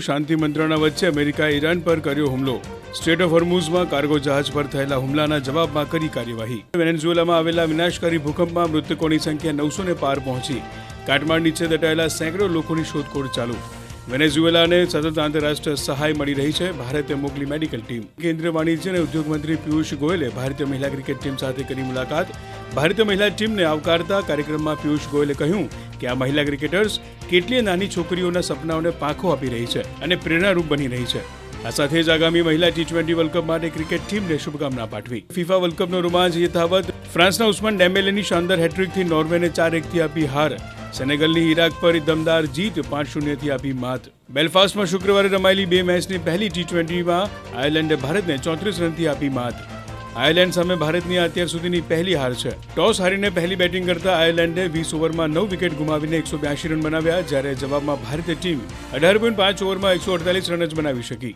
શાંતિ મંત્રણા વચ્ચે અમેરિકાએ ઈરાન પર કર્યો હુમલો. સ્ટ્રેટ ઓફ હોર્મુઝમાં કાર્ગો જહાજ પર થયેલા હુમલાના જવાબમાં કરી કાર્યવાહી. વેનેઝુએલામાં આવેલા વિનાશકારી ભૂકંપમાં મૃતકોની સંખ્યા 900 ને પાર પહોંચી. કાટમાળ નીચે દટાયેલા સેંકડો લોકોની શોધખોળ ચાલુ. વેનેઝુએલાને સતત આંતરરાષ્ટ્રીય સહાય મળી રહી છે. ભારતે મોકલી મેડિકલ ટીમ. કેન્દ્રીય વાણિજ્ય અને ઉદ્યોગ મંત્રી પિયુષ ગોયલે ભારતીય મહિલા ક્રિકેટ ટીમ સાથે કરી મુલાકાત. ભારતીય મહિલા ટીમને આવકારતા કાર્યક્રમમાં પિયુષ ગોયલે કહ્યું કે આ મહિલા ક્રિકેટર્સ કેટલીય નાની છોકરીઓના સપનાઓને પાંખો આપી રહી છે અને પ્રેરણારૂપ બની રહી છે. આ સાથે જ આગામી મહિલા T20 વર્લ્ડ કપ માટે ક્રિકેટ ટીમને શુભકામના પાઠવી. ફિફા વર્લ્ડ કપનો રોમાંચ યથાવત. ફ્રાન્સના ઉસ્માન ડેમ્બેલેની શાનદાર હેટ્રિકથી નોર્વેને 4-1થી આપી હાર. સેનેગલની ઈરાક પર દમદાર જીત 5-0થી આપી માત. બેલફાસ્ટમાં શુક્રવારે રમાયેલી 2 મેચની પહેલી T20માં આયર્લેન્ડે ભારતને 34 રનથી આપી માત. આયર્લેન્ડ સામે ભારતની અત્યાર સુધીની પહેલી હાર છે. ટોસ હારીને પહેલી બેટિંગ કરતા આયર્લેન્ડે 20 ઓવરમાં 9 વિકેટ ગુમાવીને 182 રન બનાવ્યા, જ્યારે જવાબમાં ભારતીય ટીમ 18.5 ઓવરમાં 148 રન જ બનાવી શકી.